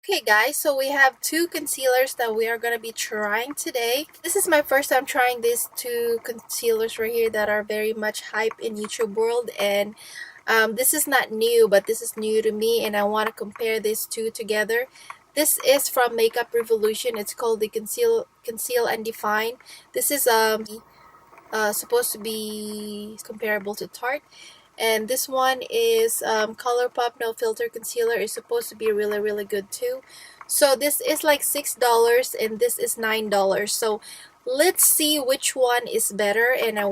Okay guys, so we have two concealers that we are going to be trying today. This is my first time trying these two concealers right here that are very much hype in YouTube world, and this is not new, but this is new to me and I want to compare these two together. This is from Makeup Revolution. It's called the Conceal and Define. This is supposed to be comparable to Tarte. And this one is Colourpop No Filter Concealer. Is supposed to be really good too. So this is like $6 and this is $9. So let's see which one is better. And I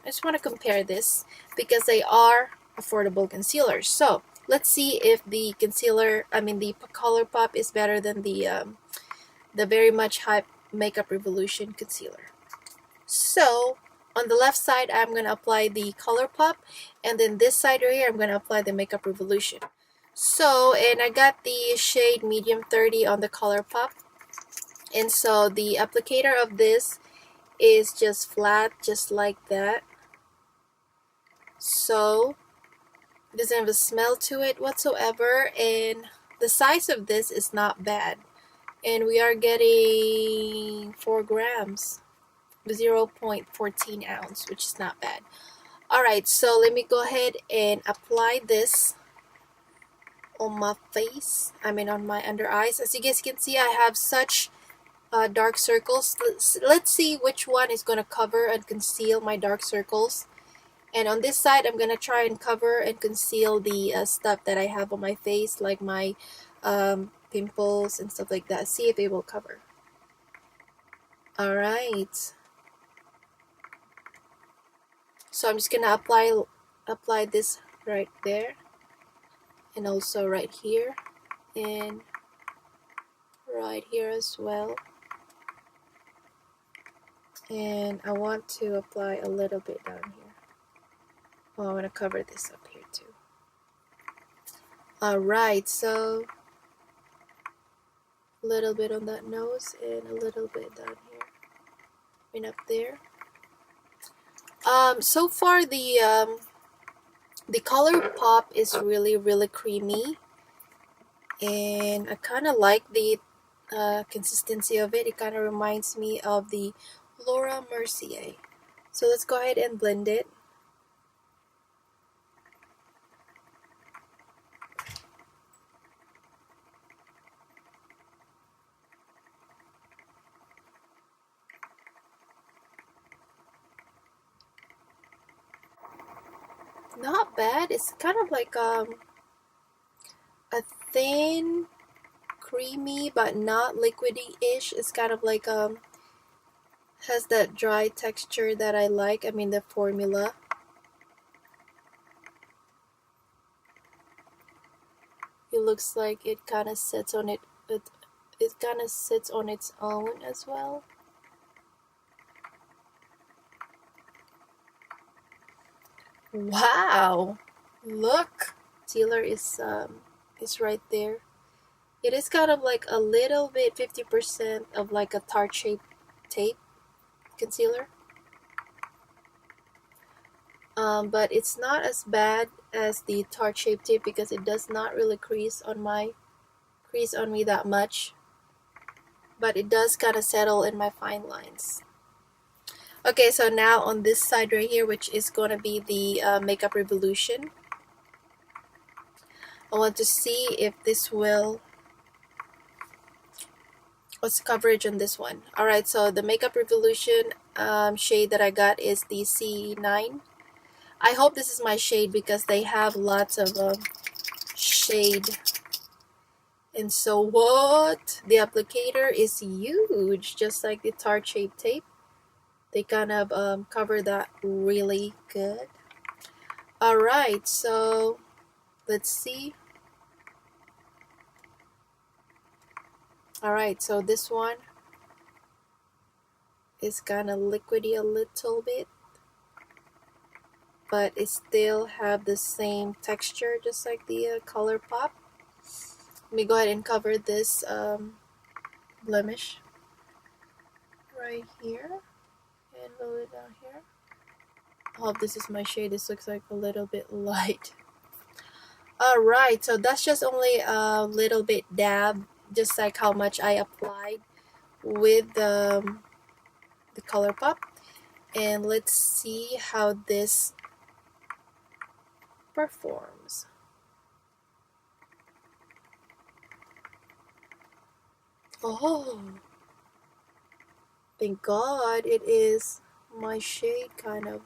just want to compare this because they are affordable concealers. So let's see if the Colourpop is better than the very much hype Makeup Revolution concealer. So on the left side, I'm going to apply the Colourpop, and then this side right here, I'm going to apply the Makeup Revolution. So, and I got the shade medium 30 on the Colourpop, and so the applicator of this is just flat, just like that. So it doesn't have a smell to it whatsoever, and the size of this is not bad, and we are getting 4 grams. 0.14 ounce, which is not bad. Alright, so let me go ahead and apply this on my face, on my under eyes. As you guys can see, I have such dark circles. Let's see which one is going to cover and conceal my dark circles. And on this side, I'm going to try and cover and conceal the stuff that I have on my face, like my pimples and stuff like that. See if it will cover. Alright. So I'm just gonna apply this right there, and also right here, and right here as well. And I want to apply a little bit down here. Oh, I'm gonna cover this up here too. Alright, so a little bit on that nose and a little bit down here and up there. So far the Colourpop is really creamy, and I kind of like the consistency of it. It kind of reminds me of the Laura Mercier. So let's go ahead and blend it. Not bad. It's kind of like a thin, creamy, but not liquidy-ish. It's kind of like has that dry texture that I like. The formula. It looks like it kind of sits on it. It kind of sits on its own as well. Wow! Look, concealer is right there. It is kind of like a little bit 50% of like a Tarte Shape Tape concealer. But it's not as bad as the Tarte Shape Tape because it does not really crease on me that much. But it does kind of settle in my fine lines. Okay, so now on this side right here, which is going to be the Makeup Revolution, I want to see if this will... What's the coverage on this one? Alright, so the Makeup Revolution shade that I got is the C9. I hope this is my shade because they have lots of shade. And so what? The applicator is huge, just like the Tarte Shape Tape. They kind of cover that really good. Alright, so let's see. Alright, so this one is kind of liquidy a little bit, but it still have the same texture just like the Colourpop. Let me go ahead and cover this blemish right here and a little bit down here. I hope this is my shade. This looks like a little bit light. All right, so that's just only a little bit dab, just like how much I applied with the Colourpop. And let's see how this performs. Oh, thank God it is my shade kind of.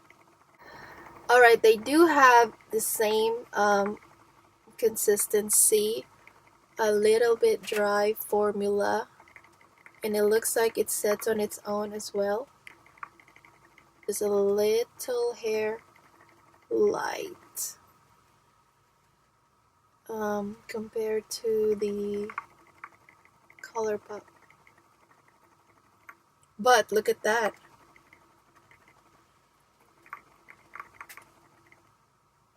All right, they do have the same consistency, a little bit dry formula, and it looks like it sets on its own as well. Just a little hair light compared to the Colourpop. But look at that.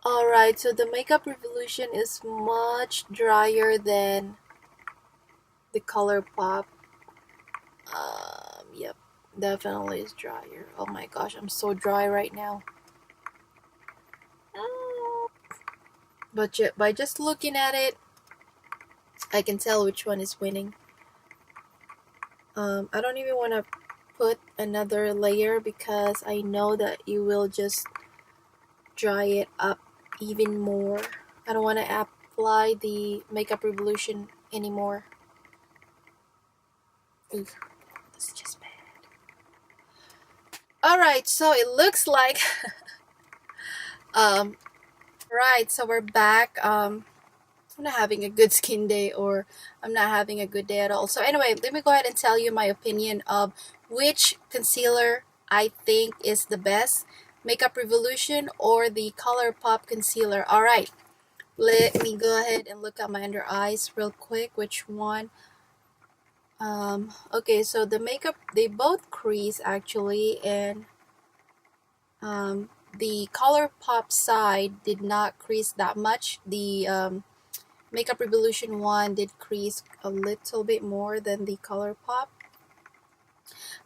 Alright, so the Makeup Revolution is much drier than the Colourpop. Yep, definitely is drier. Oh my gosh, I'm so dry right now. But by just looking at it, I can tell which one is winning. I don't even want to put another layer because I know that you will just dry it up even more. I don't want to apply the Makeup Revolution anymore. Ooh, this is just bad. Alright, so it looks like right, so we're back. I'm not having a good skin day, or I'm not having a good day at all. So anyway, let me go ahead and tell you my opinion of which concealer I think is the best, Makeup Revolution or the Colourpop concealer. All right, let me go ahead and look at my under eyes real quick, which one. Okay, so the makeup, they both crease actually, and the Colourpop side did not crease that much. The Makeup Revolution one did crease a little bit more than the Colourpop,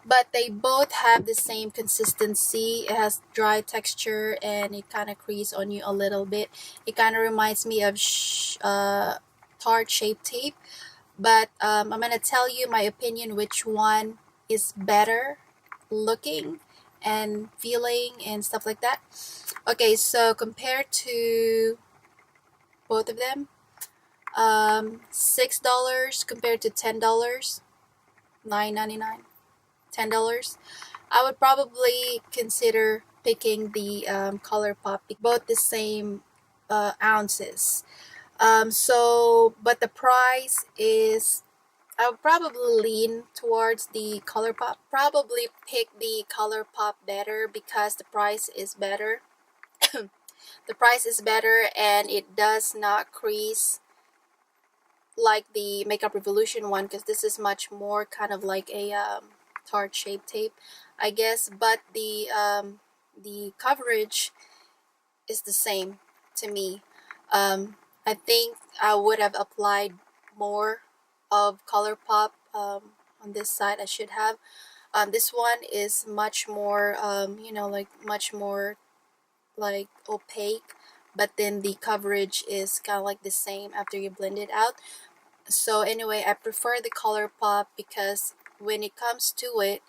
but they both have the same consistency. It has dry texture and it kind of crease on you a little bit. It kind of reminds me of Tarte Shape Tape, but I'm gonna tell you my opinion which one is better looking and feeling and stuff like that. Okay, so compared to both of them, $6 compared to $10, $9.99, $10. I would probably consider picking the Colourpop, both the same ounces. But the price is, I would probably lean towards the Colourpop. Probably pick the Colourpop better because the price is better. The price is better and it does not crease like the Makeup Revolution one, because this is much more kind of like a Tarte Shape Tape, I guess. But the coverage is the same to me. I think I would have applied more of Colourpop on this side. I should have. This one is much more, like much more like opaque, but then the coverage is kind of like the same after you blend it out. So anyway, I prefer the Colourpop because when it comes to it,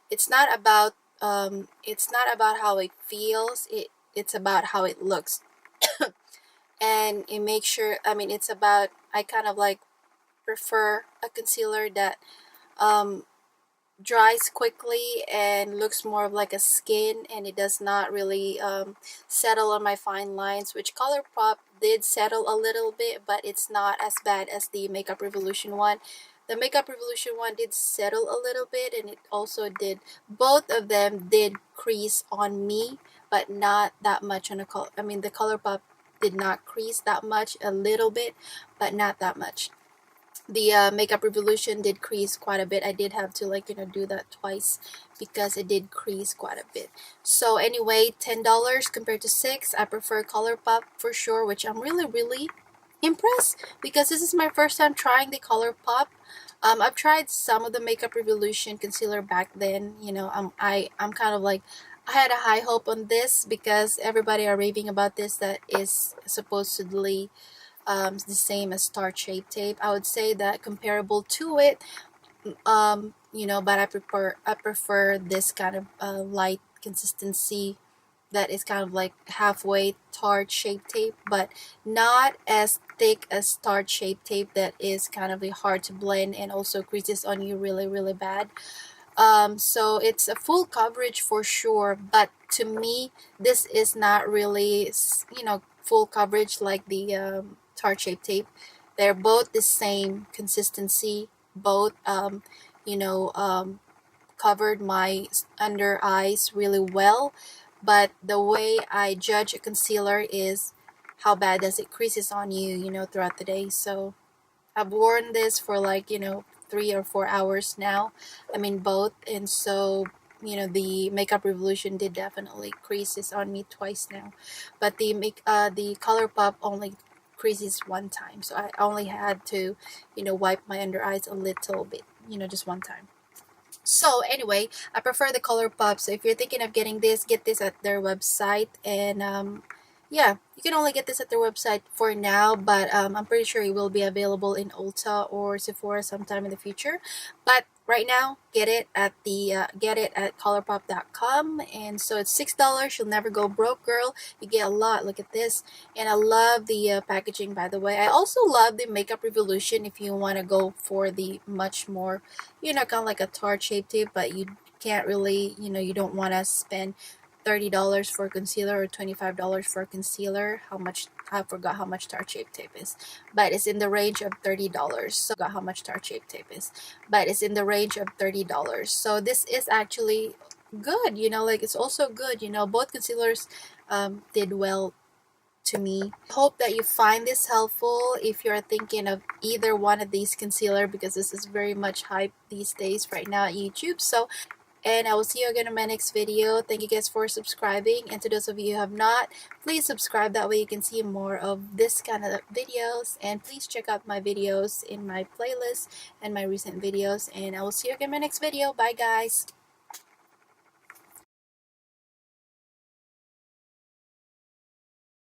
it's not about how it feels. It's about how it looks. And it makes sure, it's about, I kind of like prefer a concealer that dries quickly and looks more of like a skin, and it does not really settle on my fine lines, which Colourpop did settle a little bit, but it's not as bad as the Makeup Revolution one. The Makeup Revolution one did settle a little bit, and it also did, both of them did crease on me, but not that much on the Colourpop did not crease that much, a little bit, but not that much. The Makeup Revolution did crease quite a bit. I did have to do that twice because it did crease quite a bit. So anyway, $10 compared to $6. I prefer Colourpop for sure, which I'm really impressed because this is my first time trying the Colourpop. I've tried some of the Makeup Revolution concealer back then. I'm kind of like, I had a high hope on this because everybody are raving about this, that is supposedly the same as Tarte Shape Tape. I would say that comparable to it, but I prefer this kind of light consistency that is kind of like halfway Tarte Shape Tape, but not as thick as Tarte Shape Tape that is kind of hard to blend and also creases on you really really bad. So it's a full coverage for sure, but to me this is not really full coverage like the Tarte Shape Tape. They're both the same consistency, both you know um, covered my under eyes really well, but the way I judge a concealer is how bad does it creases on you, throughout the day. So I've worn this for like, 3 or 4 hours now. I mean, both. And so, the Makeup Revolution did definitely creases on me twice now. But the Colourpop only creases one time. So I only had to, wipe my under eyes a little bit, just one time. So anyway, I prefer the Colourpop. So if you're thinking of getting this, get this at their website. And yeah, you can only get this at their website for now, but I'm pretty sure it will be available in Ulta or Sephora sometime in the future. But right now, get it at colourpop.com. And so it's $6. You'll never go broke, girl. You get a lot. Look at this. And I love the packaging, by the way. I also love the Makeup Revolution if you want to go for the much more, kind of like a Tarte Shape Tape, but you can't really, you don't want to spend $30 for concealer or $25 for concealer. How much? I forgot how much Tarte Shape Tape is, but it's in the range of $30. So how much Tarte Shape Tape is, but it's in the range of $30. So this is actually good. Like it's also good. Both concealers did well to me. Hope that you find this helpful if you're thinking of either one of these concealer, because this is very much hype these days right now at YouTube. So, and I will see you again in my next video. Thank you guys for subscribing, and to those of you who have not, please subscribe. That way you can see more of this kind of videos, and please check out my videos in my playlist and my recent videos, and I will see you again in my next video. Bye guys.